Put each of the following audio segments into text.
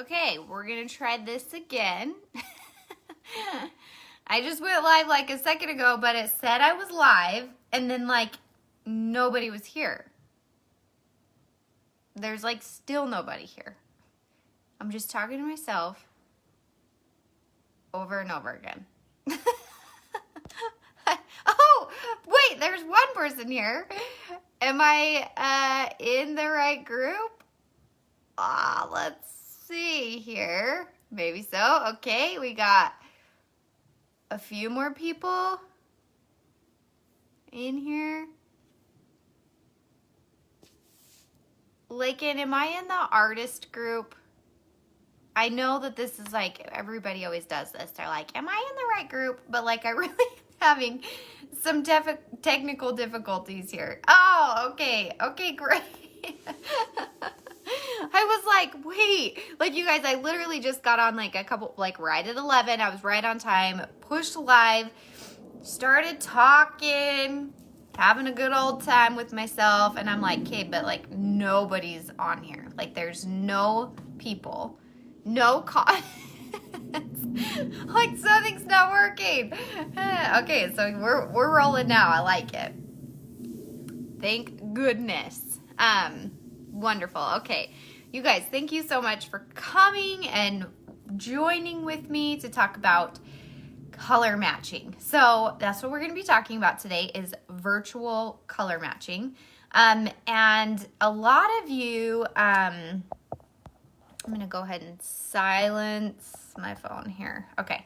Okay, we're gonna try this again. I just went live like a second ago, but it said I was live, and then like nobody was here. There's like still nobody here. I'm just talking to myself over and over again. Oh, wait, there's one person here. Am I in the right group? Let's see here. Maybe so. Okay, we got a few more people in here. Lakin, am I in the artist group? I know that this is like, everybody always does this. They're like, am I in the right group? But like, I really am having some technical difficulties here. Oh, okay. Okay, great. I was like, wait, like you guys, I literally just got on like a couple, like right at 11. I was right on time, pushed live, started talking, having a good old time with myself. And I'm like, okay, but like nobody's on here. Like there's no people, no comments. Like something's not working. Okay, so we're rolling now. I like it. Thank goodness. Wonderful. Okay. You guys, thank you so much for coming and joining with me to talk about color matching. So that's what we're going to be talking about today is virtual color matching. And a lot of you, I'm going to go ahead and silence my phone here. Okay.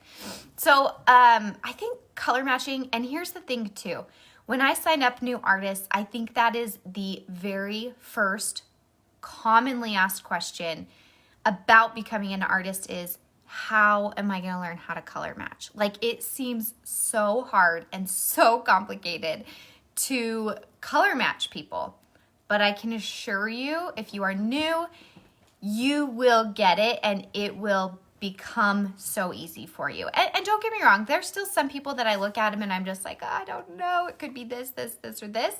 So I think color matching, and here's the thing too. When I sign up new artists, I think that is the very first commonly asked question about becoming an artist is, how am I going to learn how to color match? Like it seems so hard and so complicated to color match people. But I can assure you, if you are new, you will get it and it will become so easy for you. And don't get me wrong, there's still some people that I look at them and I'm just like, oh, I don't know, it could be this, or this.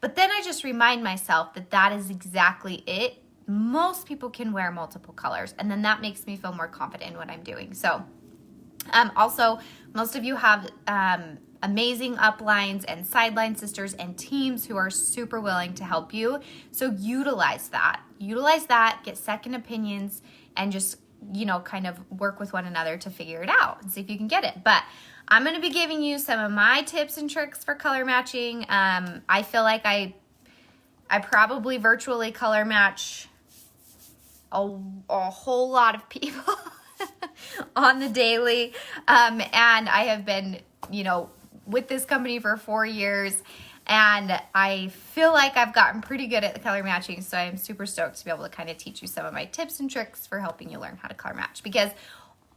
But then I just remind myself that that is exactly it. Most people can wear multiple colors, and then that makes me feel more confident in what I'm doing. So also, most of you have amazing uplines and sideline sisters and teams who are super willing to help you. So utilize that. Get second opinions, and just, you know, kind of work with one another to figure it out and see if you can get it. But I'm going to be giving you some of my tips and tricks for color matching. I feel like I probably virtually color match a whole lot of people on the daily. And I have been, you know, with this company for 4 years, and I feel like I've gotten pretty good at the color matching. So I'm super stoked to be able to kind of teach you some of my tips and tricks for helping you learn how to color match, because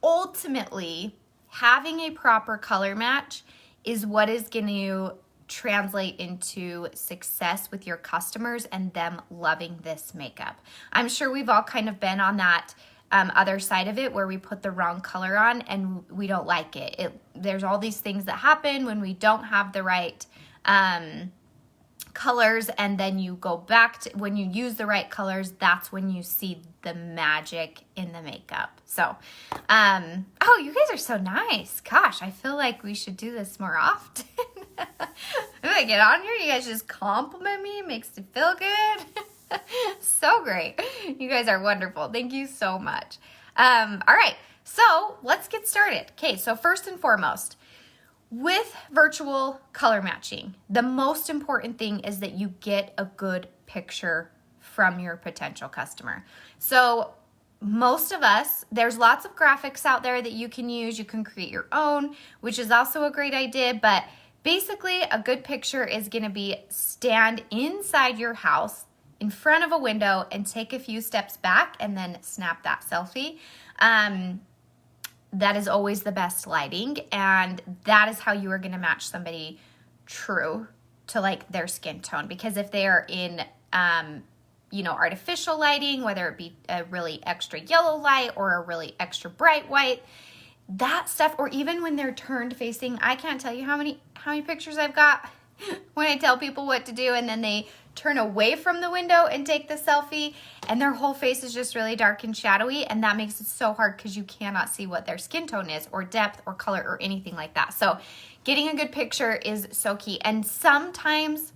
ultimately having a proper color match is what is going to translate into success with your customers and them loving this makeup. I'm sure we've all kind of been on that other side of it where we put the wrong color on and we don't like it. There's all these things that happen when we don't have the right colors, and then you go back to when you use the right colors, that's when you see the magic in the makeup. So, oh, you guys are so nice. Gosh, I feel like we should do this more often. When I get on here, you guys just compliment me. It makes me feel good. So great. You guys are wonderful. Thank you so much. All right, so let's get started. Okay, so first and foremost, with virtual color matching, the most important thing is that you get a good picture from your potential customer. So most of us, there's lots of graphics out there that you can use. You can create your own, which is also a great idea. But basically, a good picture is going to be stand inside your house in front of a window and take a few steps back and then snap that selfie. That is always the best lighting, and that is how you are going to match somebody true to like their skin tone. Because if they are in, you know, artificial lighting, whether it be a really extra yellow light or a really extra bright white, that stuff, or even when they're turned facing, I can't tell you how many pictures I've got when I tell people what to do and then they turn away from the window and take the selfie and their whole face is just really dark and shadowy, and that makes it so hard because you cannot see what their skin tone is or depth or color or anything like that. So getting a good picture is so key, and sometimes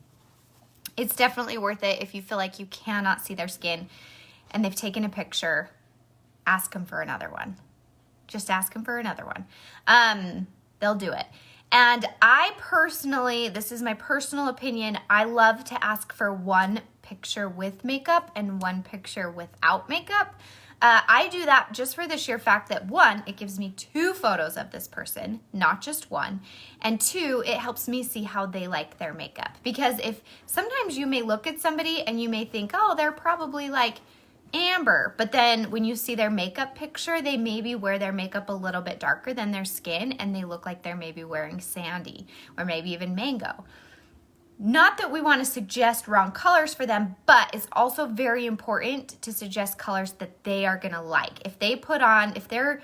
it's definitely worth it if you feel like you cannot see their skin and they've taken a picture, ask them for another one. Just ask them for another one. They'll do it. And I personally, this is my personal opinion, I love to ask for one picture with makeup and one picture without makeup. I do that just for the sheer fact that, one, it gives me 2 photos of this person, not just one, and 2, it helps me see how they like their makeup. Because if sometimes you may look at somebody and you may think, oh, they're probably like amber, but then when you see their makeup picture, they maybe wear their makeup a little bit darker than their skin and they look like they're maybe wearing sandy or maybe even mango. Not that we want to suggest wrong colors for them, but it's also very important to suggest colors that they are going to like. If they put on, if they're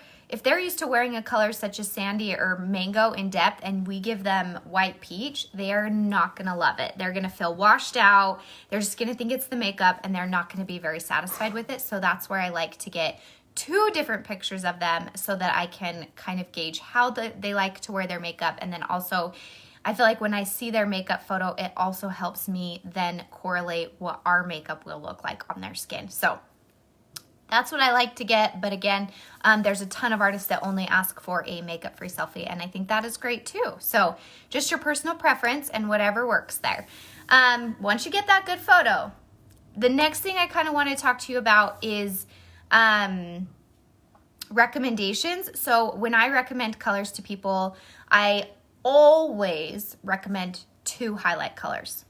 used to wearing a color such as sandy or mango in depth and we give them white peach, they are not going to love it. They're going to feel washed out. They're just going to think it's the makeup and they're not going to be very satisfied with it. So that's where I like to get 2 different pictures of them so that I can kind of gauge how they like to wear their makeup. And then also, I feel like when I see their makeup photo, it also helps me then correlate what our makeup will look like on their skin. So that's what I like to get. But again, there's a ton of artists that only ask for a makeup-free selfie, and I think that is great too. So just your personal preference and whatever works there. Once you get that good photo, the next thing I kind of want to talk to you about is recommendations. So when I recommend colors to people, I always recommend 2 highlight colors.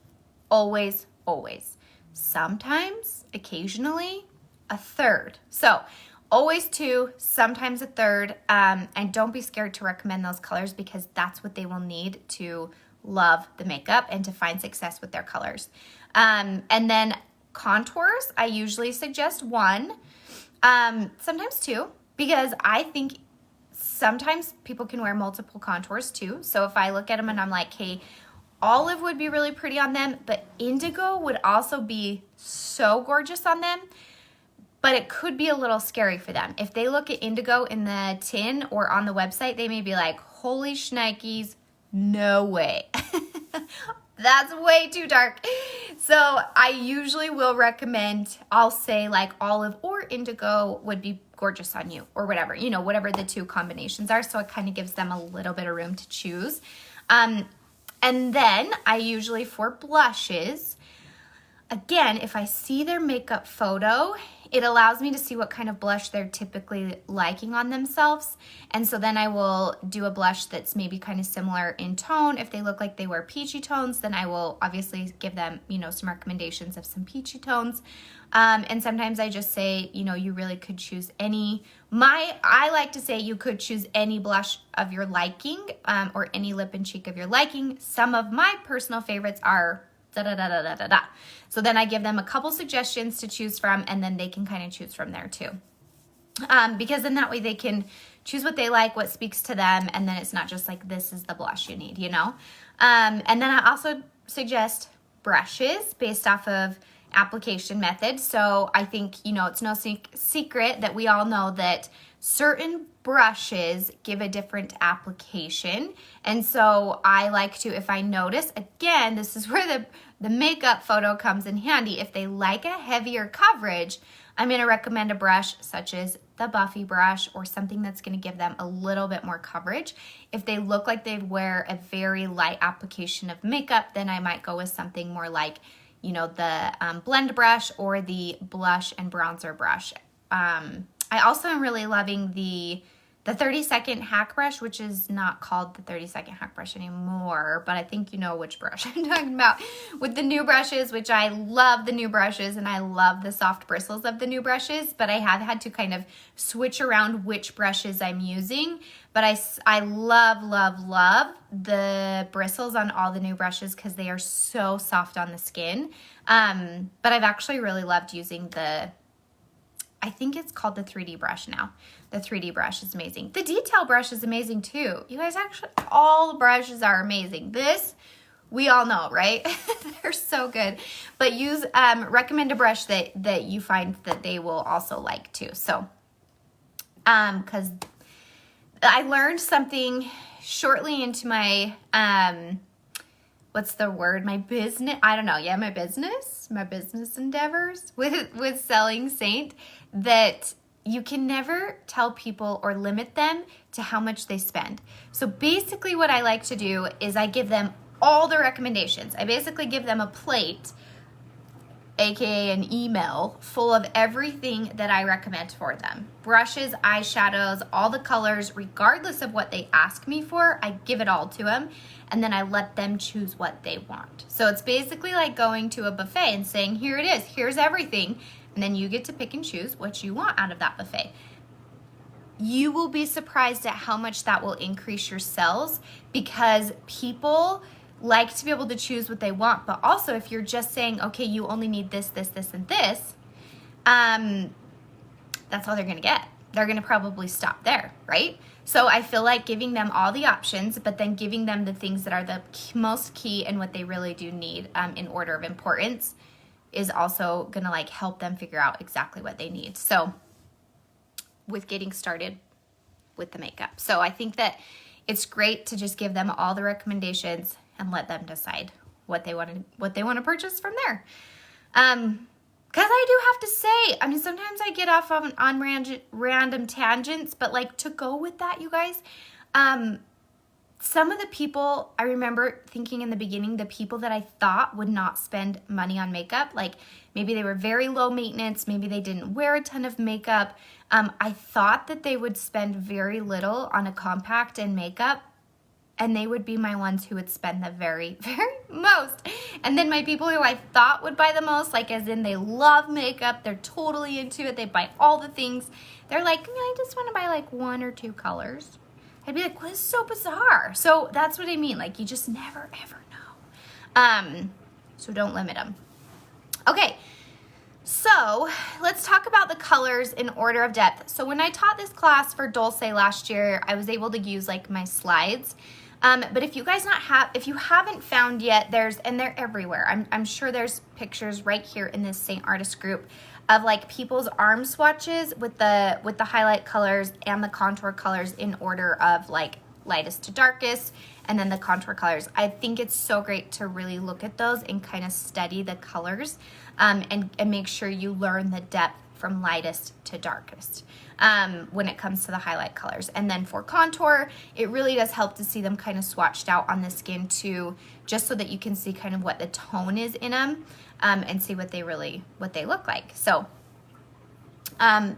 Always, always. Sometimes, occasionally, a third. So always 2, sometimes a third. And don't be scared to recommend those colors because that's what they will need to love the makeup and to find success with their colors. And then contours, I usually suggest 1, sometimes 2, because I think sometimes people can wear multiple contours too. So if I look at them and I'm like, hey, olive would be really pretty on them, but indigo would also be so gorgeous on them, but it could be a little scary for them. If they look at indigo in the tin or on the website, they may be like, holy shnikes, no way. That's way too dark. So I usually will recommend, I'll say like olive or indigo would be gorgeous on you or whatever, whatever the 2 combinations are. So it kind of gives them a little bit of room to choose. And then I usually, for blushes, again, if I see their makeup photo, it allows me to see what kind of blush they're typically liking on themselves. And so then I will do a blush that's maybe kind of similar in tone. If they look like they wear peachy tones, then I will obviously give them, some recommendations of some peachy tones. And sometimes I just say, you really could choose any. I like to say you could choose any blush of your liking, or any lip and cheek of your liking. Some of my personal favorites are da-da-da-da-da-da-da. So then I give them a couple suggestions to choose from, and then they can kind of choose from there too. Because then that way they can choose what they like, what speaks to them, and then it's not just like, this is the blush you need, And then I also suggest brushes based off of application method. So I think, it's no secret that we all know that certain brushes give a different application. And so I like to, if I notice, again, this is where the makeup photo comes in handy. If they like a heavier coverage, I'm going to recommend a brush such as the Buffy brush or something that's going to give them a little bit more coverage. If they look like they wear a very light application of makeup, then I might go with something more like, the blend brush or the blush and bronzer brush. I also am really loving the 30-second hack brush, which is not called the 30-second hack brush anymore, but I think you know which brush I'm talking about. With the new brushes, which I love the new brushes and I love the soft bristles of the new brushes, but I have had to kind of switch around which brushes I'm using. But I love, love, love the bristles on all the new brushes because they are so soft on the skin. But I've actually really loved using I think it's called the 3D brush now. The 3D brush is amazing. The detail brush is amazing too. You guys, actually, all the brushes are amazing. This we all know, right? They're so good. But use, recommend a brush that you find that they will also like too. So, because I learned something shortly into my, what's the word? My business, I don't know. Yeah, my business endeavors with selling Saint, that you can never tell people or limit them to how much they spend. So basically what I like to do is I give them all the recommendations. I basically give them a plate, aka an email, full of everything that I recommend for them. Brushes, eyeshadows, all the colors, regardless of what they ask me for, I give it all to them, and then I let them choose what they want. So it's basically like going to a buffet and saying, here it is, here's everything, and then you get to pick and choose what you want out of that buffet. You will be surprised at how much that will increase your sales, because people like to be able to choose what they want. But also, if you're just saying, okay, you only need this, this, this, and this, that's all they're gonna get. They're gonna probably stop there, right? So I feel like giving them all the options, but then giving them the things that are the most key and what they really do need in order of importance is also gonna like help them figure out exactly what they need. So with getting started with the makeup. So I think that it's great to just give them all the recommendations and let them decide what they want to purchase from there. Because I do have to say, I mean, sometimes I get off on random tangents, but like to go with that, you guys, some of the people, I remember thinking in the beginning, the people that I thought would not spend money on makeup, like maybe they were very low maintenance, maybe they didn't wear a ton of makeup. I thought that they would spend very little on a compact and makeup, and they would be my ones who would spend the very, very most. And then my people who I thought would buy the most, like as in they love makeup, they're totally into it, they buy all the things, they're like, I just want to buy like 1 or 2 colors. I'd be like, well, this is so bizarre. So that's what I mean. Like, you just never, ever know. So don't limit them. Okay, so let's talk about the colors in order of depth. So when I taught this class for Dulce last year, I was able to use like my slides. But if you guys if you haven't found yet, and they're everywhere. I'm sure there's pictures right here in this Saint Artist group of like people's arm swatches with the highlight colors and the contour colors in order of like lightest to darkest, and then the contour colors. I think it's so great to really look at those and kind of study the colors, and make sure you learn the depth from lightest to darkest when it comes to the highlight colors. And then for contour, it really does help to see them kind of swatched out on the skin too, just so that you can see kind of what the tone is in them, and see what they look like. So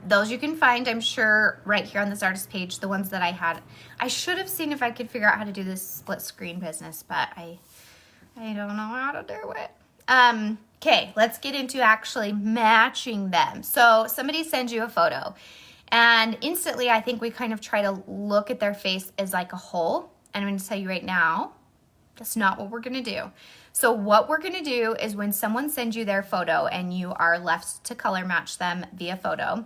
those you can find, I'm sure, right here on this artist page. The ones that I had, I should have seen if I could figure out how to do this split screen business, but I don't know how to do it. Okay, let's get into actually matching them. So somebody sends you a photo, and instantly I think we kind of try to look at their face as like a whole. And I'm going to tell you right now, that's not what we're going to do. So what we're going to do is when someone sends you their photo and you are left to color match them via photo,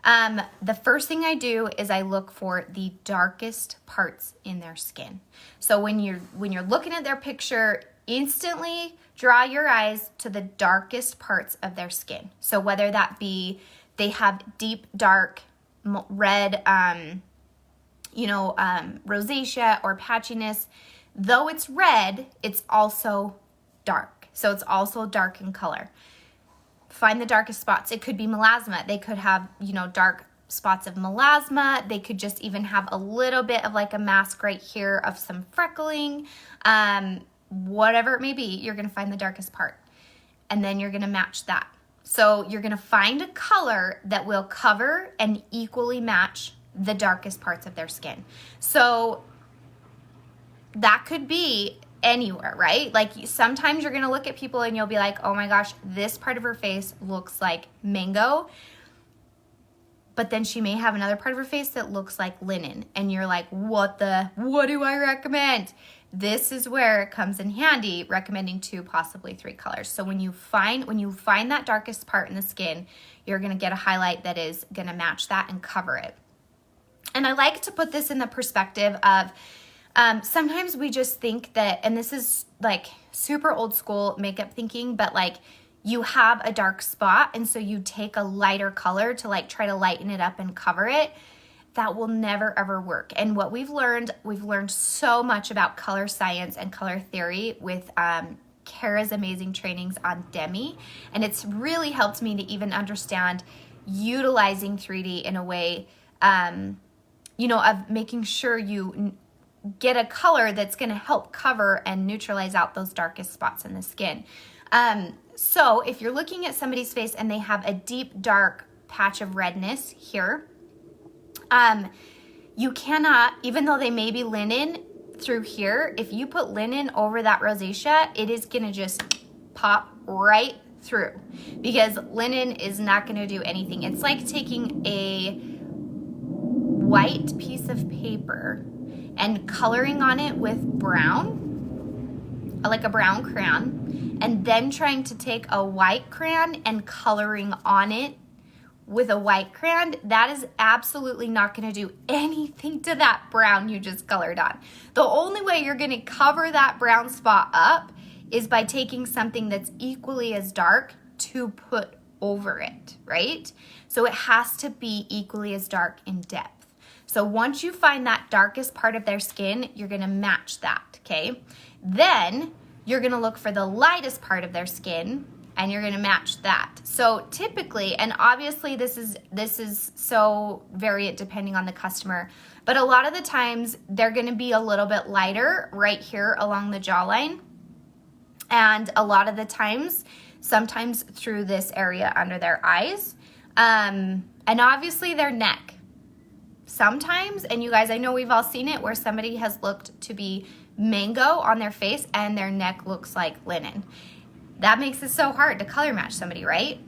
the first thing I do is I look for the darkest parts in their skin. So when you're looking at their picture, instantly draw your eyes to the darkest parts of their skin. So whether that be they have deep dark red, rosacea or patchiness, though it's red, it's also dark. So it's also dark in color. Find the darkest spots. It could be melasma. They could have, dark spots of melasma. They could just even have a little bit of like a mask right here of some freckling. Whatever it may be, you're going to find the darkest part. And then you're going to match that. So you're going to find a color that will cover and equally match the darkest parts of their skin. So that could be anywhere, right? Like sometimes you're going to look at people and you'll be like, oh my gosh, this part of her face looks like mango. But then she may have another part of her face that looks like linen. And you're like, what do I recommend? This is where it comes in handy, recommending 2, possibly 3 colors. So when you find that darkest part in the skin, you're going to get a highlight that is going to match that and cover it. And I like to put this in the perspective of, sometimes we just think that, and this is like super old school makeup thinking, but like you have a dark spot and so you take a lighter color to like try to lighten it up and cover it, that will never ever work. And what we've learned so much about color science and color theory with Kara's amazing trainings on Demi, and it's really helped me to even understand utilizing 3D in a way, you know, of making sure you get a color that's going to help cover and neutralize out those darkest spots in the skin. So if you're looking at somebody's face and they have a deep dark patch of redness here, you cannot, even though they may be linen through here, if you put linen over that rosacea, it is going to just pop right through, because linen is not going to do anything. It's like taking a white piece of paper and coloring on it with brown, like a brown crayon, and then trying to take a white crayon and coloring on it with a white crayon. That is absolutely not going to do anything to that brown you just colored on. The only way you're going to cover that brown spot up is by taking something that's equally as dark to put over it, right? So it has to be equally as dark in depth. So once you find that darkest part of their skin, you're going to match that, okay? Then you're going to look for the lightest part of their skin and you're going to match that. So typically, and obviously this is so variant depending on the customer, but a lot of the times they're going to be a little bit lighter right here along the jawline. And a lot of the times, sometimes through this area under their eyes, and obviously their neck. Sometimes, and you guys, I know we've all seen it, where somebody has looked to be mango on their face and their neck looks like linen. That makes it so hard to color match somebody, right?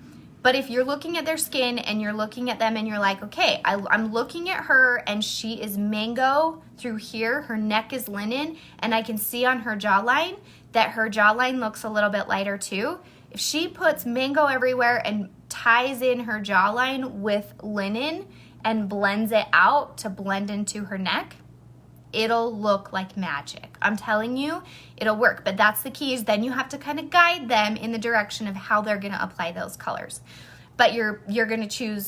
But if you're looking at their skin and you're looking at them and you're like, okay, I'm looking at her and she is mango through here, her neck is linen, and I can see on her jawline that her jawline looks a little bit lighter too. If she puts mango everywhere and ties in her jawline with linen and blends it out to blend into her neck, it'll look like magic. I'm telling you, it'll work. But that's the key, is then you have to kind of guide them in the direction of how they're going to apply those colors. But you're going to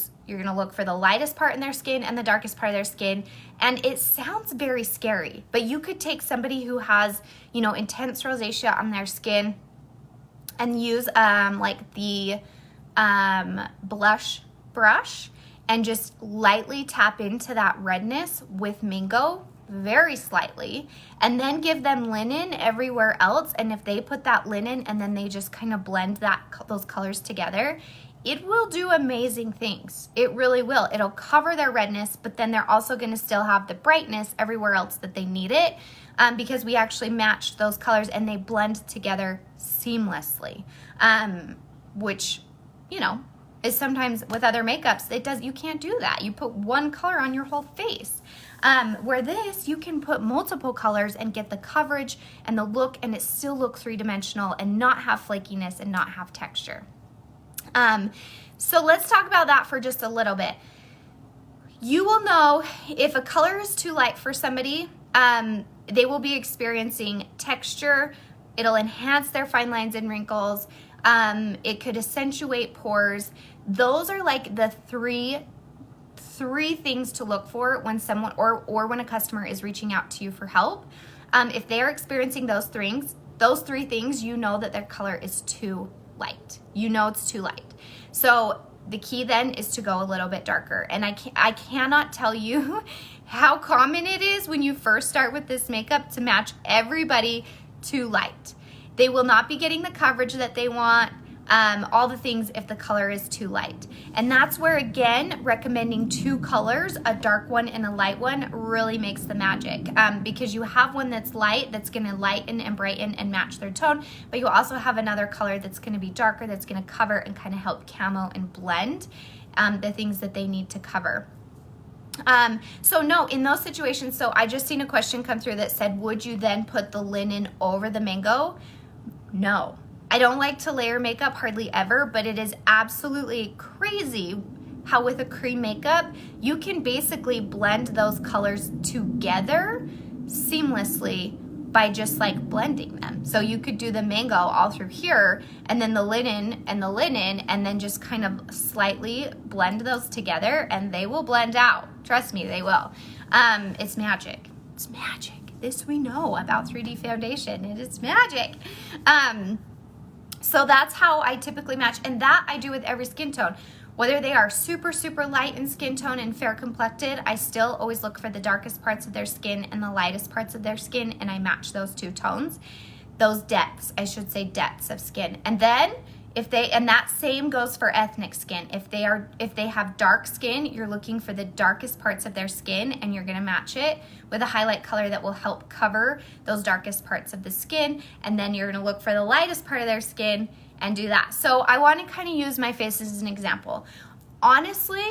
look for the lightest part in their skin and the darkest part of their skin. And it sounds very scary, but you could take somebody who has, you know, intense rosacea on their skin and use like the blush brush and just lightly tap into that redness with mango, very slightly, and then give them linen everywhere else. And if they put that linen and then they just kind of blend those colors together, it will do amazing things. It really will. It'll cover their redness, but then they're also going to still have the brightness everywhere else that they need it, because we actually matched those colors and they blend together seamlessly, which, you know, is sometimes with other makeups, you can't do that. You put one color on your whole face. Where this, you can put multiple colors and get the coverage and the look, and it still look three-dimensional and not have flakiness and not have texture. So let's talk about that for just a little bit. You will know if a color is too light for somebody, they will be experiencing texture. It'll enhance their fine lines and wrinkles. It could accentuate pores. Those are like the three things to look for when someone or when a customer is reaching out to you for help. If they are experiencing those three things, you know that their color is too light. You know it's too light. So the key then is to go a little bit darker. And I cannot tell you how common it is when you first start with this makeup to match everybody too light. They will not be getting the coverage that they want, all the things if the color is too light. And that's where, again, recommending two colors, a dark one and a light one, really makes the magic, because you have one that's light, that's going to lighten and brighten and match their tone, but you also have another color that's going to be darker, that's going to cover and kind of help camo and blend the things that they need to cover. So no, in those situations, so I just seen a question come through that said, would you then put the linen over the mango? No. I don't like to layer makeup hardly ever, but it is absolutely crazy how with a cream makeup, you can basically blend those colors together seamlessly by just like blending them. So you could do the mango all through here, and then the linen, and then just kind of slightly blend those together, and they will blend out. Trust me, they will. It's magic. It's magic. This we know about 3D foundation. It is magic. So that's how I typically match, and that I do with every skin tone. Whether they are super, super light in skin tone and fair complected, I still always look for the darkest parts of their skin and the lightest parts of their skin, and I match those two tones. Those depths, I should say depths of skin. And then and that same goes for ethnic skin. If they have dark skin, you're looking for the darkest parts of their skin, and you're gonna match it with a highlight color that will help cover those darkest parts of the skin. And then you're gonna look for the lightest part of their skin and do that. So I want to kind of use my face as an example. Honestly,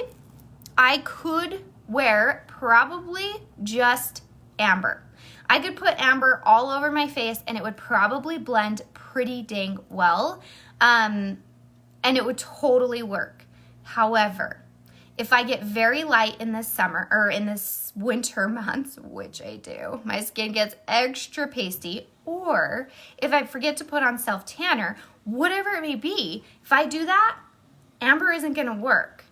I could wear probably just amber. I could put amber all over my face and it would probably blend pretty dang well. And it would totally work. However, if I get very light in the summer or in this winter months, which I do, my skin gets extra pasty, or if I forget to put on self-tanner, whatever it may be, if I do that, amber isn't gonna work.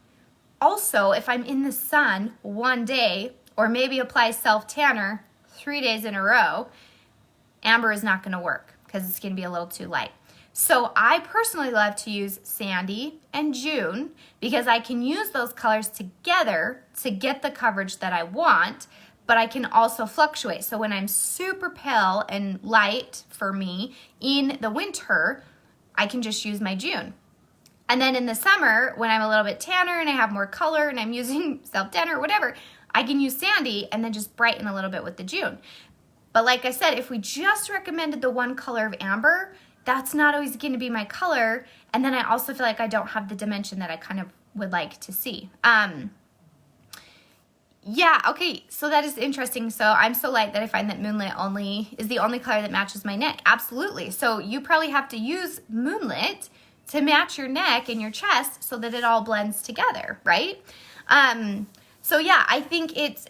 Also, if I'm in the sun one day, or maybe apply self-tanner 3 days in a row, amber is not gonna work because it's gonna be a little too light. So I personally love to use Sandy and June because I can use those colors together to get the coverage that I want, but I can also fluctuate. So when I'm super pale and light for me in the winter, I can just use my June. And then in the summer, when I'm a little bit tanner and I have more color and I'm using self-tanner or whatever, I can use Sandy and then just brighten a little bit with the June. But like I said, if we just recommended the one color of amber, that's not always going to be my color. And then I also feel like I don't have the dimension that I kind of would like to see. Yeah, okay, so that is interesting. So I'm so light that I find that Moonlit is the only color that matches my neck. Absolutely. So you probably have to use Moonlit to match your neck and your chest so that it all blends together, right? So yeah, I think it's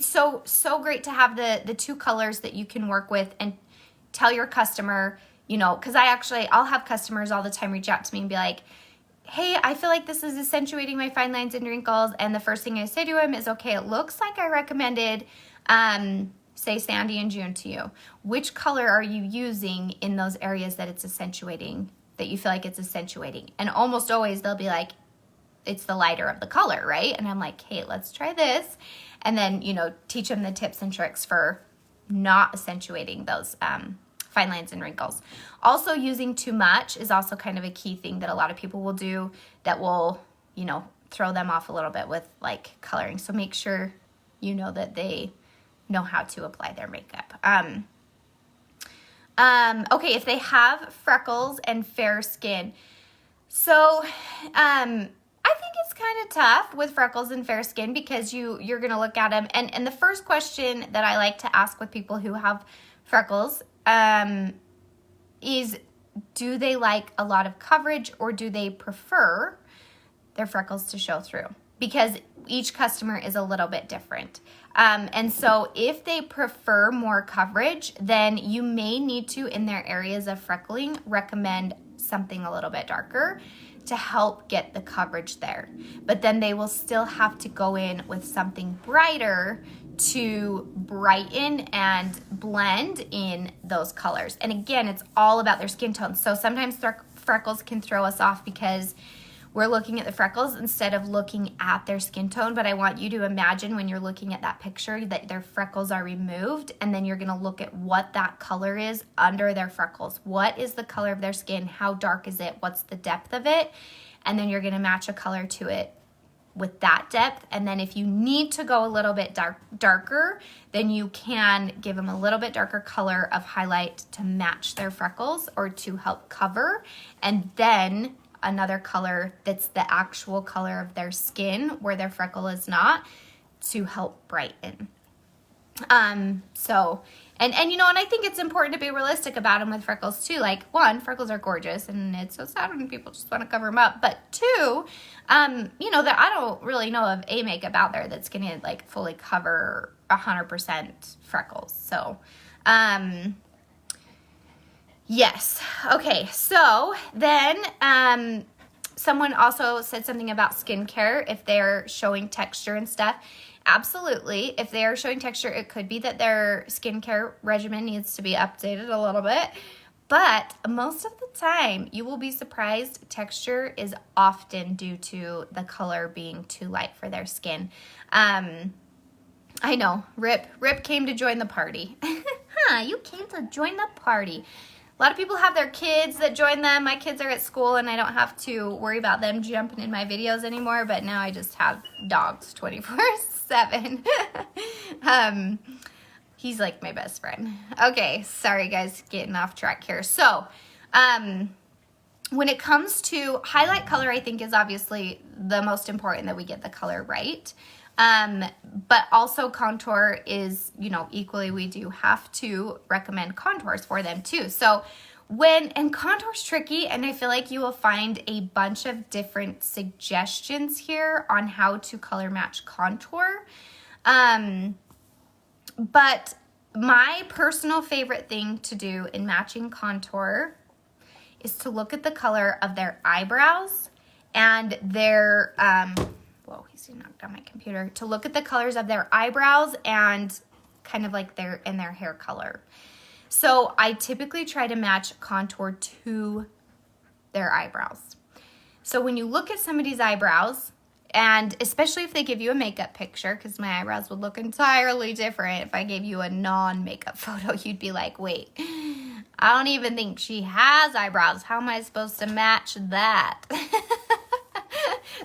so great to have the two colors that you can work with and tell your customer, you know, because I'll have customers all the time reach out to me and be like, hey, I feel like this is accentuating my fine lines and wrinkles. And the first thing I say to him is, okay, it looks like I recommended, say, Sandy and June to you. Which color are you using in those areas that it's accentuating, that you feel like it's accentuating? And almost always they'll be like, it's the lighter of the color, right? And I'm like, hey, let's try this. And then, you know, teach them the tips and tricks for not accentuating those fine lines and wrinkles. Also, using too much is also kind of a key thing that a lot of people will do that will, you know, throw them off a little bit with like coloring. So make sure you know that they know how to apply their makeup. Okay, if they have freckles and fair skin. So I think it's kind of tough with freckles and fair skin because you're going to look at them. And the first question that I like to ask with people who have freckles is, do they like a lot of coverage or do they prefer their freckles to show through? Because each customer is a little bit different. And so if they prefer more coverage, then you may need to, in their areas of freckling, recommend something a little bit darker to help get the coverage there. But then they will still have to go in with something brighter to brighten and blend in those colors. And again, it's all about their skin tone. So sometimes freckles can throw us off because we're looking at the freckles instead of looking at their skin tone. But I want you to imagine when you're looking at that picture that their freckles are removed, and then you're gonna look at what that color is under their freckles. What is the color of their skin? How dark is it? What's the depth of it? And then you're gonna match a color to it with that depth. And then if you need to go a little bit darker, then you can give them a little bit darker color of highlight to match their freckles or to help cover. And then another color that's the actual color of their skin where their freckle is not, to help brighten. And you know, and I think it's important to be realistic about them with freckles too. Like, one, freckles are gorgeous and it's so sad when people just want to cover them up. But two, you know, that I don't really know of a makeup out there that's gonna like fully cover 100% Freckles. So, yes. Okay, so then someone also said something about skincare, if they're showing texture and stuff. Absolutely. If they're showing texture, it could be that their skincare regimen needs to be updated a little bit. But most of the time, you will be surprised, texture is often due to the color being too light for their skin. I know, Rip came to join the party. You came to join the party. A lot of people have their kids that join them. My kids are at school and I don't have to worry about them jumping in my videos anymore, but now I just have dogs 24/7. He's like my best friend. Okay, sorry guys, getting off track here. So, when it comes to highlight color, I think is obviously the most important that we get the color right. But also contour is, you know, equally we do have to recommend contours for them too. So and contour's tricky, and I feel like you will find a bunch of different suggestions here on how to color match contour. But my personal favorite thing to do in matching contour is to look at the color of their eyebrows and their, whoa, he's knocked down my computer. To look at the colors of their eyebrows and kind of like their hair color. So I typically try to match contour to their eyebrows. So when you look at somebody's eyebrows, and especially if they give you a makeup picture, because my eyebrows would look entirely different if I gave you a non-makeup photo, you'd be like, wait, I don't even think she has eyebrows. How am I supposed to match that?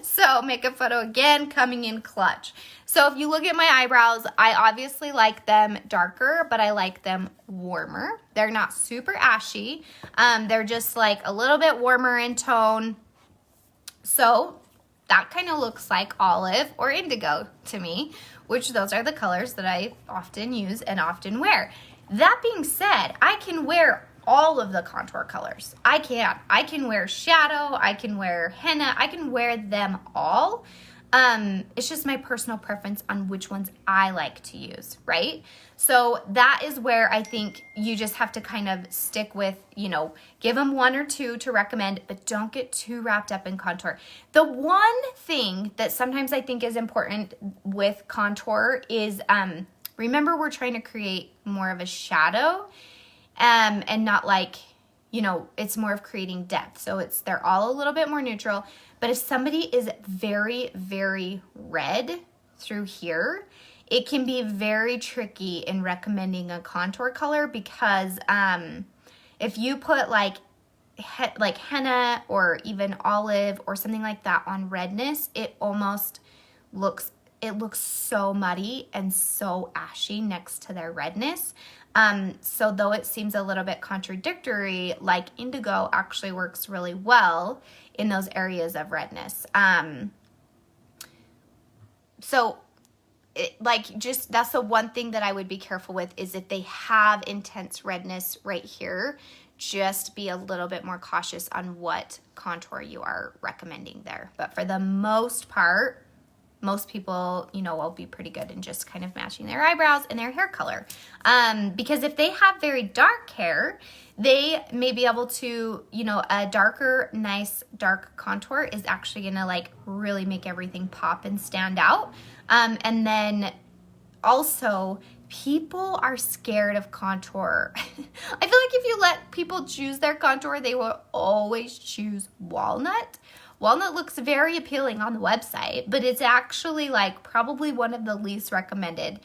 So makeup photo again, coming in clutch. So if you look at my eyebrows, I obviously like them darker, but I like them warmer. They're not super ashy. They're just like a little bit warmer in tone. So that kind of looks like olive or indigo to me, which those are the colors that I often use and often wear. That being said, I can wear all of the contour colors. I can wear shadow, I can wear henna, I can wear them all. It's just my personal preference on which ones I like to use, right? So that is where I think you just have to kind of stick with, you know, give them one or two to recommend, but don't get too wrapped up in contour. The one thing that sometimes I think is important with contour is, remember we're trying to create more of a shadow, and not like, you know, it's more of creating depth. So they're all a little bit more neutral. But if somebody is very, very red through here, it can be very tricky in recommending a contour color because if you put like henna or even olive or something like that on redness, it almost looks so muddy and so ashy next to their redness. So though it seems a little bit contradictory, like indigo actually works really well in those areas of redness. So that's the one thing that I would be careful with is if they have intense redness right here, just be a little bit more cautious on what contour you are recommending there. But for the most part, most people, you know, will be pretty good in just kind of matching their eyebrows and their hair color. Because if they have very dark hair, they may be able to, you know, a darker, nice dark contour is actually gonna like really make everything pop and stand out. And then also, people are scared of contour. I feel like if you let people choose their contour, they will always choose walnut. Walnut looks very appealing on the website, but it's actually like probably one of the least recommended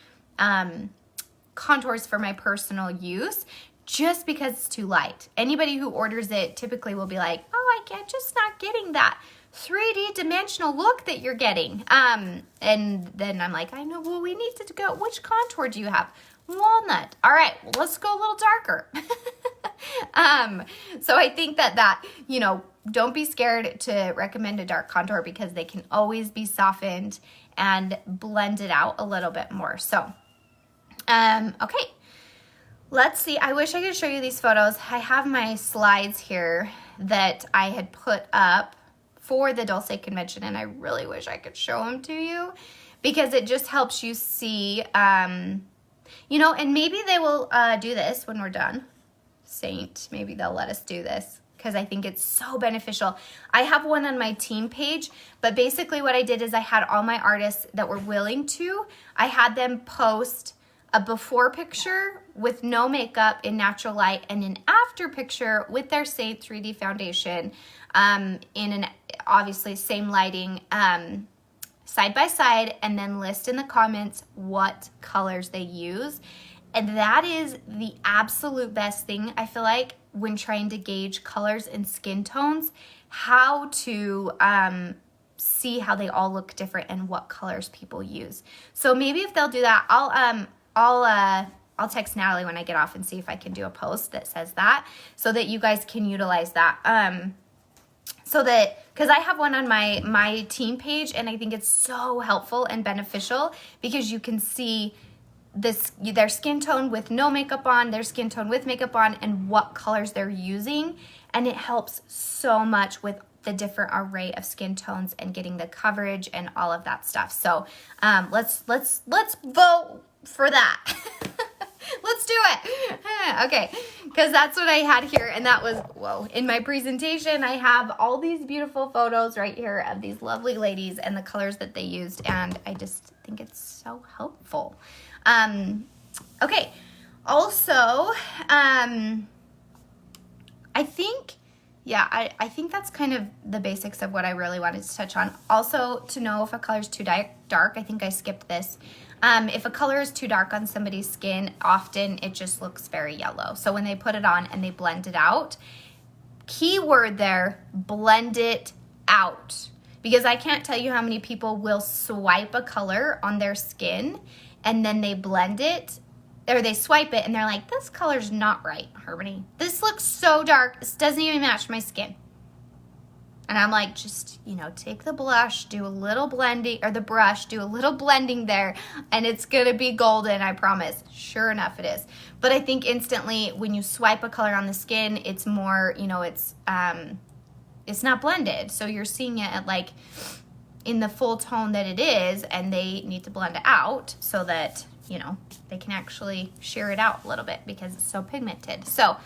contours for my personal use just because it's too light. Anybody who orders it typically will be like, oh, I'm just not getting that 3D dimensional look that you're getting. And then I'm like, I know, well, we need to go, which contour do you have? Walnut. All right, well, let's go a little darker. So I think that, you know, don't be scared to recommend a dark contour because they can always be softened and blended out a little bit more. So, okay, let's see. I wish I could show you these photos. I have my slides here that I had put up for the Dulce convention, and I really wish I could show them to you, because it just helps you see, you know, and maybe they will do this when we're done. Saint, maybe they'll let us do this because I think it's so beneficial. I have one on my team page, but basically what I did is I had all my artists that were willing to, I had them post a before picture with no makeup in natural light and an after picture with their Saint 3D foundation in an obviously same lighting side by side, and then list in the comments what colors they use. And that is the absolute best thing, I feel like, when trying to gauge colors and skin tones, how to see how they all look different and what colors people use. So maybe if they'll do that, I'll text Natalie when I get off and see if I can do a post that says that, so that you guys can utilize that. So that, because I have one on my team page, and I think it's so helpful and beneficial because you can see their skin tone with no makeup on, their skin tone with makeup on, and what colors they're using. And it helps so much with the different array of skin tones and getting the coverage and all of that stuff. So let's vote for that. Let's do it. Okay, because that's what I had here, and that was, whoa, in my presentation I have all these beautiful photos right here of these lovely ladies and the colors that they used, and I just think it's so helpful. Okay, also, I think, yeah, I think that's kind of the basics of what I really wanted to touch on. Also, to know if a color is too dark, I think I skipped this. If a color is too dark on somebody's skin, often it just looks very yellow. So when they put it on and they blend it out, keyword there, blend it out. Because I can't tell you how many people will swipe a color on their skin and then they blend it, or they swipe it and they're like, this color's not right, Harmony. This looks so dark, this doesn't even match my skin. And I'm like, just, you know, take the blush, do a little blending, or the brush, do a little blending there, and it's gonna be golden, I promise. Sure enough, it is. But I think instantly when you swipe a color on the skin, it's more, you know, it's not blended. So you're seeing it at like in the full tone that it is, and they need to blend it out so that, you know, they can actually sheer it out a little bit because it's so pigmented. So,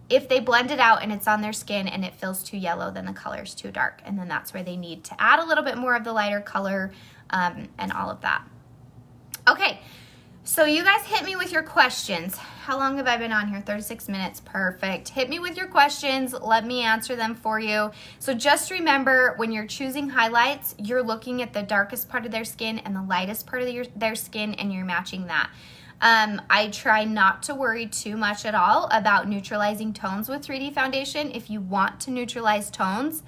if they blend it out and it's on their skin and it feels too yellow, then the color's too dark. And then that's where they need to add a little bit more of the lighter color and all of that. Okay, so you guys hit me with your questions. How long have I been on here? 36 minutes, perfect. Hit me with your questions, let me answer them for you. So just remember, when you're choosing highlights, you're looking at the darkest part of their skin and the lightest part of their skin, and you're matching that. I try not to worry too much at all about neutralizing tones with 3D foundation. If you want to neutralize tones,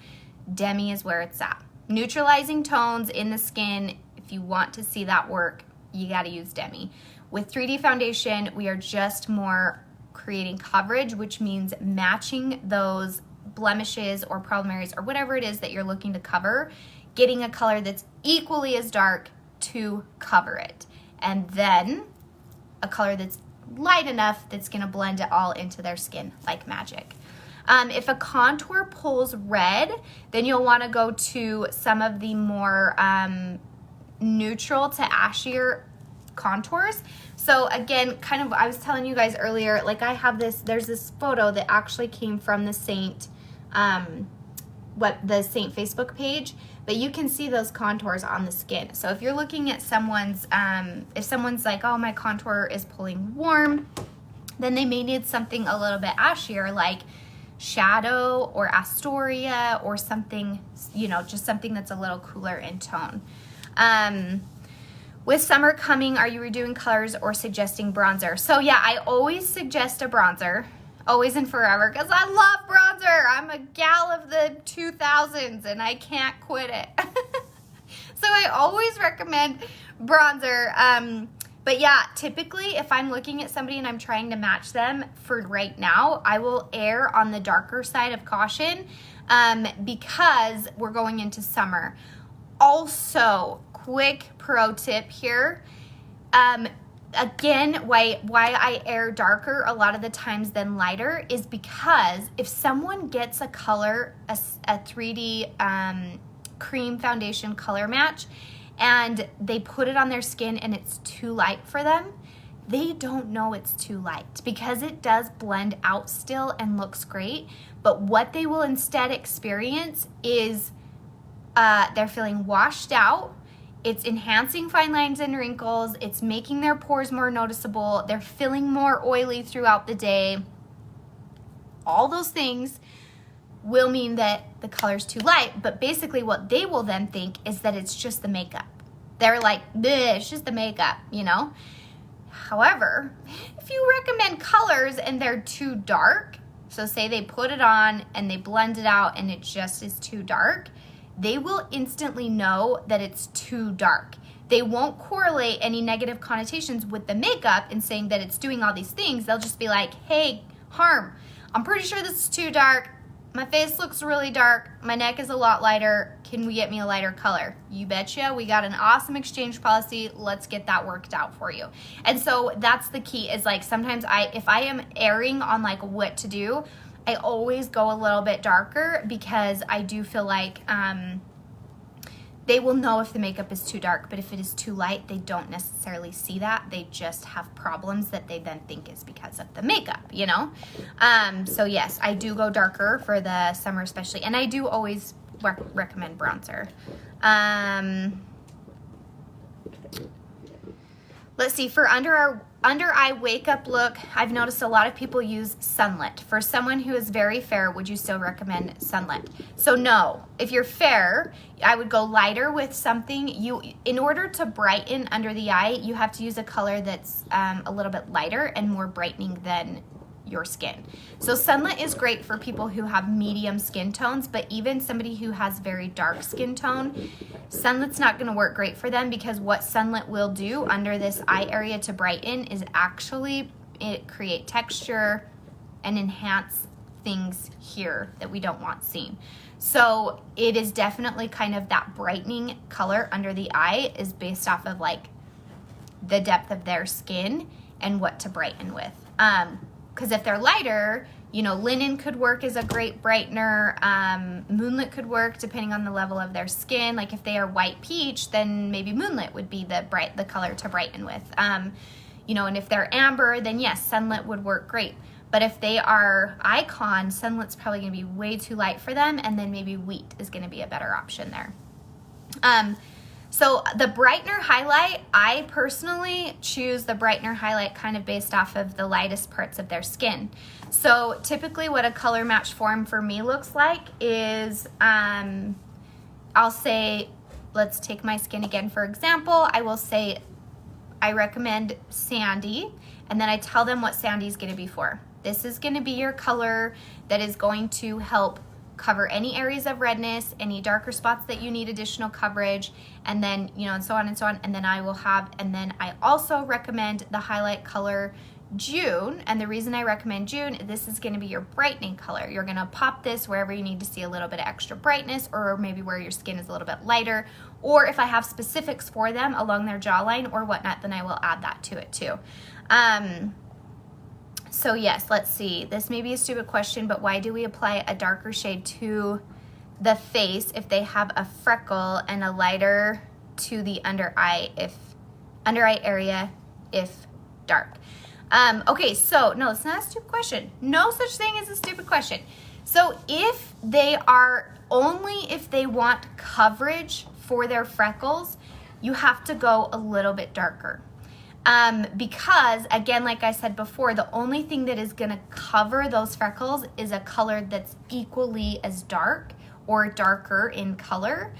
Demi is where it's at. Neutralizing tones in the skin, if you want to see that work, you got to use Demi. With 3D foundation, we are just more creating coverage, which means matching those blemishes or problem areas or whatever it is that you're looking to cover, getting a color that's equally as dark to cover it. And then a color that's light enough that's going to blend it all into their skin like magic. If a contour pulls red, then you'll want to go to some of the more neutral to ashier contours. So again, kind of, I was telling you guys earlier, like I have this, there's this photo that actually came from the Saint, the Saint Facebook page, but you can see those contours on the skin. So if you're looking at someone's, if someone's like, oh, my contour is pulling warm, then they may need something a little bit ashier, like Shadow or Astoria or something, you know, just something that's a little cooler in tone. With summer coming, are you redoing colors or suggesting bronzer? So yeah, I always suggest a bronzer, always and forever, because I love bronzer. I'm a gal of the 2000s and I can't quit it. So I always recommend bronzer. But yeah, typically if I'm looking at somebody and I'm trying to match them for right now, I will err on the darker side of caution because we're going into summer. Also, quick pro tip here. Again, why I err darker a lot of the times than lighter is because if someone gets a color, a 3D cream foundation color match, and they put it on their skin and it's too light for them, they don't know it's too light because it does blend out still and looks great. But what they will instead experience is they're feeling washed out. It's enhancing fine lines and wrinkles. It's making their pores more noticeable. They're feeling more oily throughout the day. All those things will mean that the color's too light, but basically what they will then think is that it's just the makeup. They're like, it's just the makeup, you know? However, if you recommend colors and they're too dark, so say they put it on and they blend it out and it just is too dark, they will instantly know that it's too dark. They won't correlate any negative connotations with the makeup and saying that it's doing all these things. They'll just be like, hey, Harm, I'm pretty sure this is too dark. My face looks really dark. My neck is a lot lighter. Can we get me a lighter color? You betcha. We got an awesome exchange policy. Let's get that worked out for you. And so that's the key, is like sometimes if I am erring on like what to do, I always go a little bit darker because I do feel like they will know if the makeup is too dark, but if it is too light, they don't necessarily see that. They just have problems that they then think is because of the makeup, you know? So yes, I do go darker for the summer especially, and I do always recommend bronzer. Let's see, for under eye wake up look, I've noticed a lot of people use Sunlit. For someone who is very fair, would you still recommend Sunlit? So no, if you're fair, I would go lighter with something. In order to brighten under the eye, you have to use a color that's a little bit lighter and more brightening than your skin. So Sunlit is great for people who have medium skin tones, but even somebody who has very dark skin tone, Sunlit's not going to work great for them, because what Sunlit will do under this eye area to brighten is actually create texture and enhance things here that we don't want seen. So it is definitely kind of that brightening color under the eye is based off of like the depth of their skin and what to brighten with. Because if they're lighter, you know, linen could work as a great brightener. Moonlit could work depending on the level of their skin. Like if they are white peach, then maybe Moonlit would be the color to brighten with. You know, and if they're amber, then yes, Sunlit would work great. But if they are Icon, Sunlit's probably going to be way too light for them, and then maybe Wheat is going to be a better option there. So the brightener highlight, I personally choose the brightener highlight kind of based off of the lightest parts of their skin. So typically what a color match form for me looks like is, I'll say, let's take my skin again for example. I will say I recommend Sandy, and then I tell them what Sandy is going to be for. This is going to be your color that is going to help cover any areas of redness, any darker spots that you need additional coverage, and then, you know, and so on and so on. And then I also recommend the highlight color June. And the reason I recommend June, this is going to be your brightening color. You're going to pop this wherever you need to see a little bit of extra brightness, or maybe where your skin is a little bit lighter, or if I have specifics for them along their jawline or whatnot, then I will add that to it too. So yes, let's see. This may be a stupid question, but why do we apply a darker shade to the face if they have a freckle, and a lighter to the under eye area if dark? Okay, so no, it's not a stupid question. No such thing as a stupid question. So if they want coverage for their freckles, you have to go a little bit darker. Because again, like I said before, the only thing that is going to cover those freckles is a color that's equally as dark or darker in color.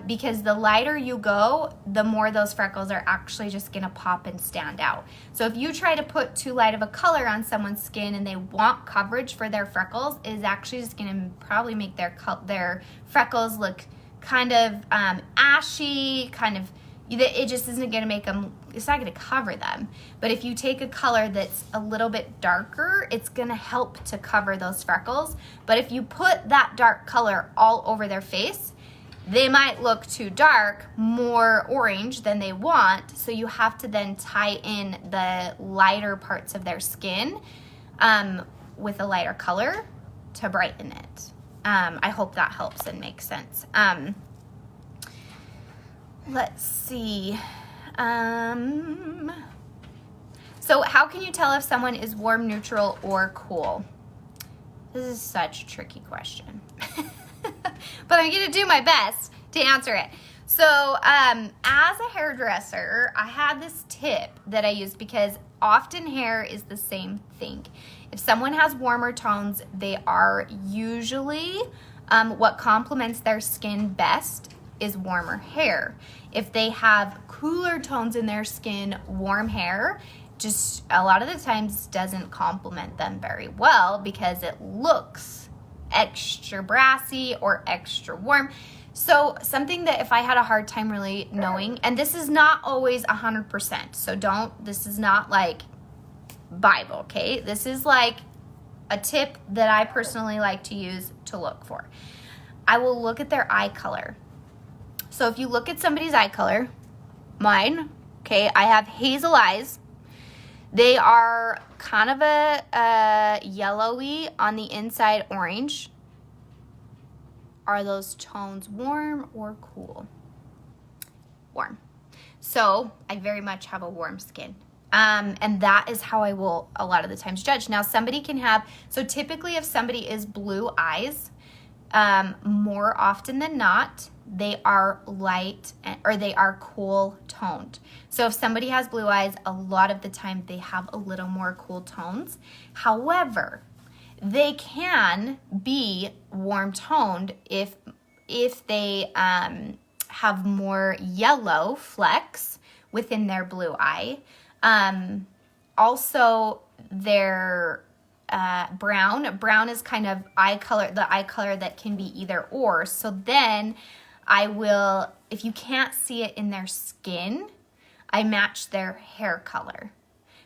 Because the lighter you go, the more those freckles are actually just going to pop and stand out. So if you try to put too light of a color on someone's skin and they want coverage for their freckles, it is actually just going to probably make their freckles look kind of ashy, it just isn't going to make them, it's not going to cover them. But if you take a color that's a little bit darker, it's going to help to cover those freckles. But if you put that dark color all over their face, they might look too dark, more orange than they want. So you have to then tie in the lighter parts of their skin with a lighter color to brighten it. I hope that helps and makes sense. Let's see. So how can you tell if someone is warm, neutral, or cool? This is such a tricky question. But I'm going to do my best to answer it. So as a hairdresser, I had this tip that I use because often hair is the same thing. If someone has warmer tones, they are usually, what complements their skin best is warmer hair. If they have cooler tones in their skin, warm hair just a lot of the times doesn't complement them very well because it looks extra brassy or extra warm. So something that if I had a hard time really knowing, and this is not always 100%, so this is not like Bible, okay? This is like a tip that I personally like to use to look for. I will look at their eye color. So if you look at somebody's eye color, mine, okay, I have hazel eyes. They are kind of a yellowy on the inside, orange. Are those tones warm or cool? Warm. So I very much have a warm skin. And that is how I will a lot of the times judge. Now somebody can have, so typically if somebody is blue eyes, more often than not, they are light or they are cool toned. So if somebody has blue eyes, a lot of the time they have a little more cool tones. However, they can be warm toned if they have more yellow flecks within their blue eye. Also, their brown is kind of the eye color that can be either or. So then I will, if you can't see it in their skin, I match their hair color.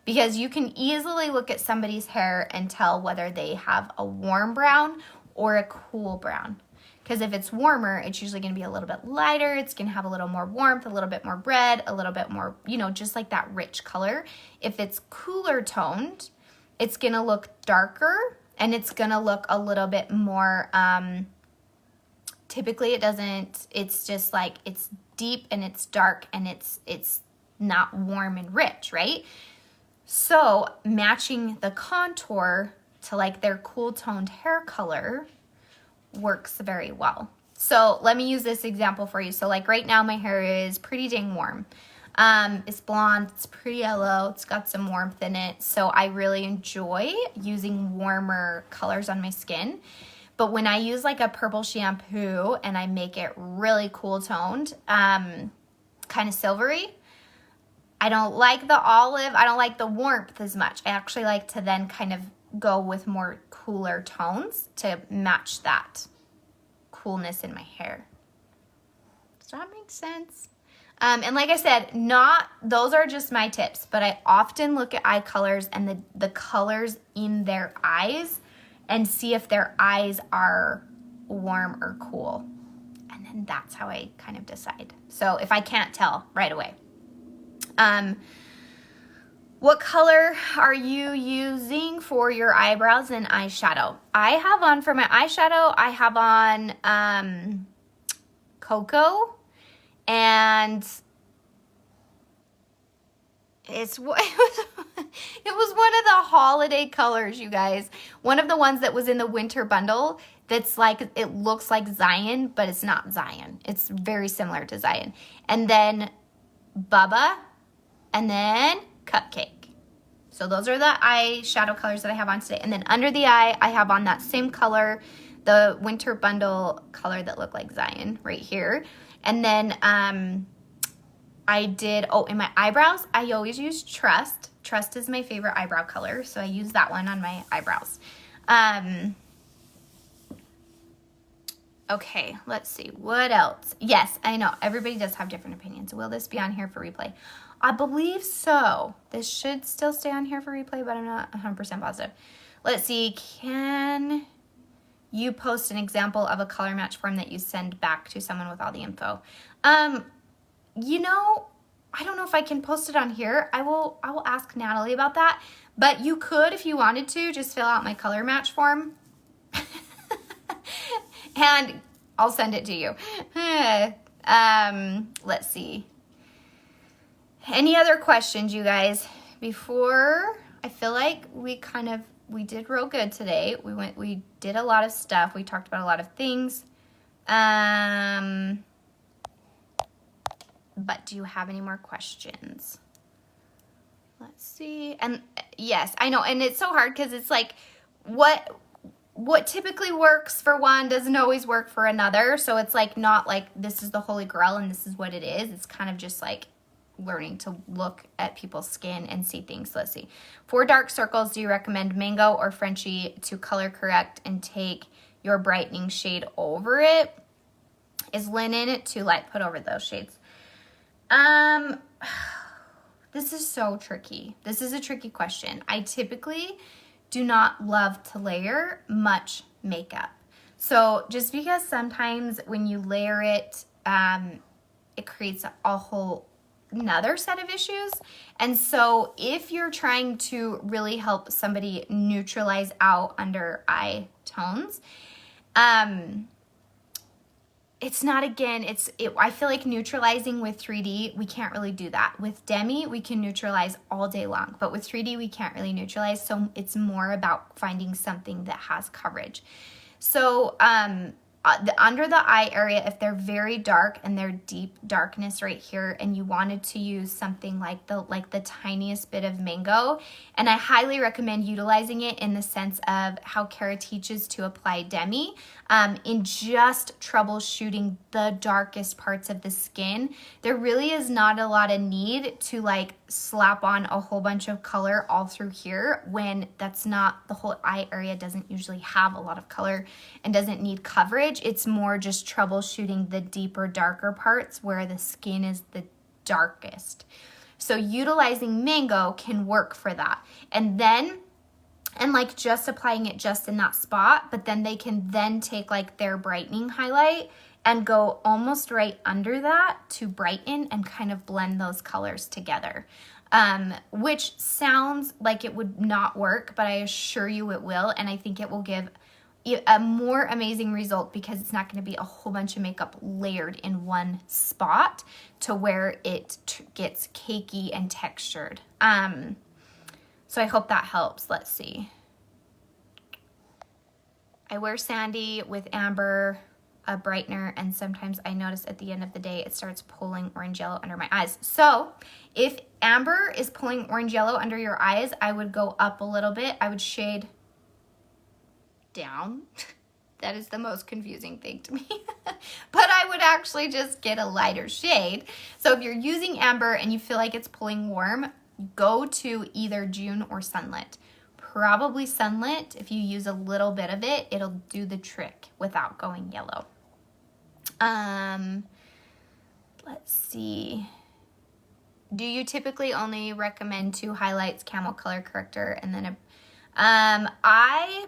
Because you can easily look at somebody's hair and tell whether they have a warm brown or a cool brown. Because if it's warmer, it's usually going to be a little bit lighter. It's going to have a little more warmth, a little bit more red, a little bit more, just like that rich color. If it's cooler toned, it's going to look darker and it's going to look a little bit more, typically it's just like it's deep and it's dark and it's not warm and rich, right? So matching the contour to like their cool toned hair color works very well. So let me use this example for you. So like right now my hair is pretty dang warm. It's blonde, it's pretty yellow, it's got some warmth in it. So I really enjoy using warmer colors on my skin. But when I use like a purple shampoo and I make it really cool toned, kind of silvery, I don't like the olive, I don't like the warmth as much. I actually like to then kind of go with more cooler tones to match that coolness in my hair. Does that make sense? And like I said, those are just my tips, but I often look at eye colors and the colors in their eyes and see if their eyes are warm or cool. And then that's how I kind of decide. So if I can't tell right away. What color are you using for your eyebrows and eyeshadow? I have on, for my eyeshadow, I have on Cocoa, and it was one of the holiday colors, you guys. One of the ones that was in the winter bundle that's like, it looks like Zion, but it's not Zion. It's very similar to Zion. And then Bubba, and then Cupcake. So those are the eyeshadow colors that I have on today. And then under the eye, I have on that same color, the winter bundle color that looked like Zion right here. And then I did, in my eyebrows, I always use Trust. Trust is my favorite eyebrow color, so I use that one on my eyebrows. Okay, let's see. What else? Yes, I know. Everybody does have different opinions. Will this be on here for replay? I believe so. This should still stay on here for replay, but I'm not 100% positive. Let's see. Can you post an example of a color match form that you send back to someone with all the info? I don't know if I can post it on here. I will ask Natalie about that. But you could, if you wanted to, just fill out my color match form. And I'll send it to you. Let's see. Any other questions, you guys? Before, I feel like we did real good today. We did a lot of stuff. We talked about a lot of things. But do you have any more questions? Let's see. And yes, I know. And it's so hard because it's like what typically works for one doesn't always work for another. So it's like not like this is the holy grail and this is what it is. It's kind of just like learning to look at people's skin and see things. So let's see. For dark circles, do you recommend Mango or Frenchie to color correct and take your brightening shade over it? Is Linen too light? Put over those shades. This is so tricky. This is a tricky question. I typically do not love to layer much makeup. So just because sometimes when you layer it, it creates a whole another set of issues. And so if you're trying to really help somebody neutralize out under eye tones, it's not, again, I feel like neutralizing with 3D, we can't really do that. With Demi, we can neutralize all day long, but with 3D, we can't really neutralize. So it's more about finding something that has coverage. So under the eye area, if they're very dark and they're deep darkness right here, and you wanted to use something like the tiniest bit of Mango, and I highly recommend utilizing it in the sense of how Kara teaches to apply Demi, in just troubleshooting the darkest parts of the skin. There really is not a lot of need to like slap on a whole bunch of color all through here when that's not, the whole eye area doesn't usually have a lot of color and doesn't need coverage. It's more just troubleshooting the deeper, darker parts where the skin is the darkest. So utilizing Mango can work for that. And like just applying it just in that spot, but then they can then take like their brightening highlight and go almost right under that to brighten and kind of blend those colors together. Which sounds like it would not work, but I assure you it will. And I think it will give a more amazing result because it's not going to be a whole bunch of makeup layered in one spot to where it gets cakey and textured. So I hope that helps. Let's see. I wear Sandy with Amber, a brightener, and sometimes I notice at the end of the day it starts pulling orange yellow under my eyes. So if Amber is pulling orange yellow under your eyes, I would go up a little bit. I would shade down. That is the most confusing thing to me. But I would actually just get a lighter shade. So if you're using Amber and you feel like it's pulling warm, go to either June or Sunlit. Probably Sunlit. If you use a little bit of it, it'll do the trick without going yellow. Let's see. Do you typically only recommend 2 highlights, camo color corrector, and then I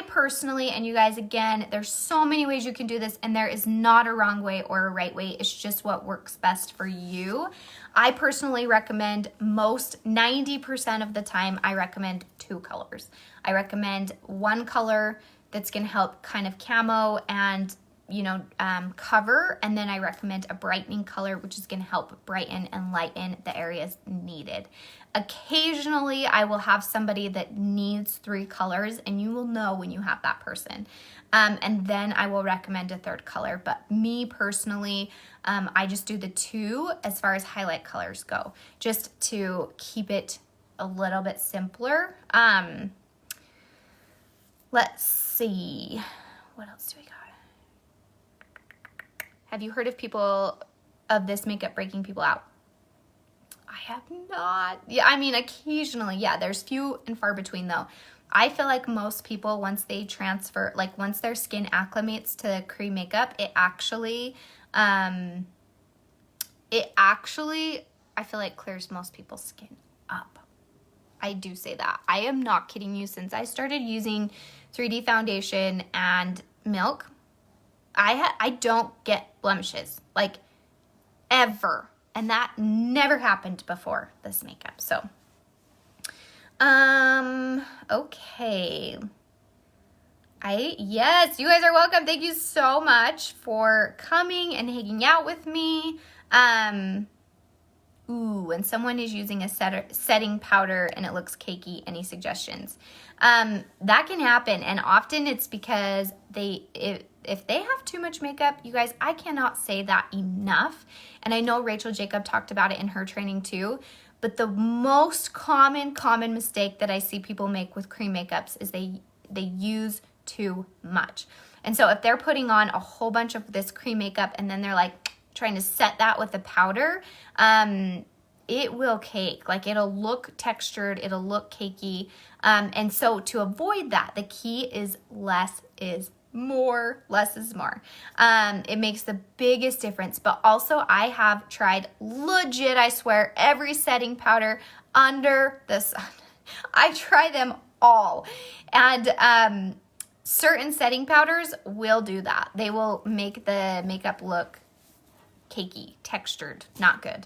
personally, and you guys, again, there's so many ways you can do this, and there is not a wrong way or a right way. It's just what works best for you. I personally recommend 90% of the time, I recommend 2 colors. I recommend one color that's going to help kind of camo and, cover, and then I recommend a brightening color, which is going to help brighten and lighten the areas needed. Occasionally, I will have somebody that needs 3 colors, and you will know when you have that person. And then I will recommend a 3rd color. But me personally, I just do the 2 as far as highlight colors go, just to keep it a little bit simpler. Let's see. What else do we got? Have you heard of this makeup breaking people out? I have not. Yeah, I mean, occasionally, yeah, there's few and far between though. I feel like most people, once they transfer, like once their skin acclimates to cream makeup, it actually, I feel like clears most people's skin up. I do say that. I am not kidding you. Since I started using 3D foundation and Milk, I don't get blemishes, like ever. And that never happened before this makeup. So, okay. Yes, you guys are welcome. Thank you so much for coming and hanging out with me. Ooh, and someone is using a setting powder and it looks cakey. Any suggestions? That can happen, and often it's because if they have too much makeup, you guys, I cannot say that enough. And I know Rachel Jacob talked about it in her training too. But the most common mistake that I see people make with cream makeups is they use too much. And so if they're putting on a whole bunch of this cream makeup and then they're like trying to set that with the powder, it will cake. Like, it'll look textured, it'll look cakey. And so to avoid that, the key is less is more. Less is more. It makes the biggest difference. But also, I have tried legit, I swear, every setting powder under the sun. I try them all. And certain setting powders will do that. They will make the makeup look cakey, textured, not good.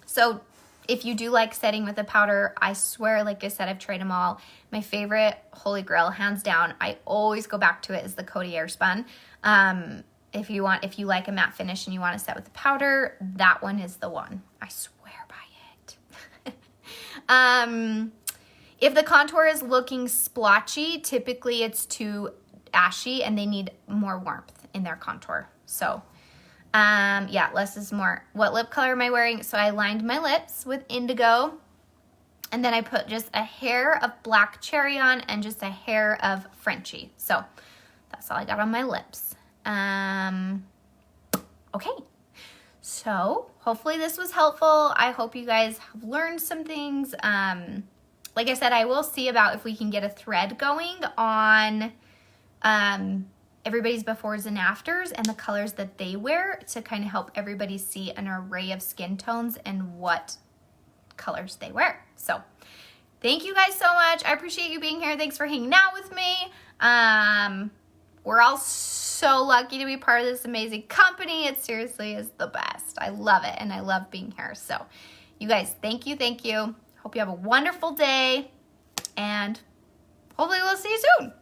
So if you do like setting with a powder, I swear, like I said, I've tried them all. My favorite, holy grail, hands down, I always go back to it, is the Coty Airspun. If you like a matte finish and you want to set with a powder, that one is the one. I swear by it. If the contour is looking splotchy, typically it's too ashy and they need more warmth in their contour. So yeah, less is more. What lip color am I wearing? So I lined my lips with indigo, and then I put just a hair of black cherry on and just a hair of Frenchie. So that's all I got on my lips. Okay, so hopefully this was helpful. I hope you guys have learned some things. Like I said, I will see about if we can get a thread going on everybody's befores and afters and the colors that they wear, to kind of help everybody see an array of skin tones and what colors they wear. So thank you guys so much. I appreciate you being here. Thanks for hanging out with me. We're all so lucky to be part of this amazing company. It seriously is the best. I love it, and I love being here. So you guys, thank you. Hope you have a wonderful day, and hopefully we'll see you soon.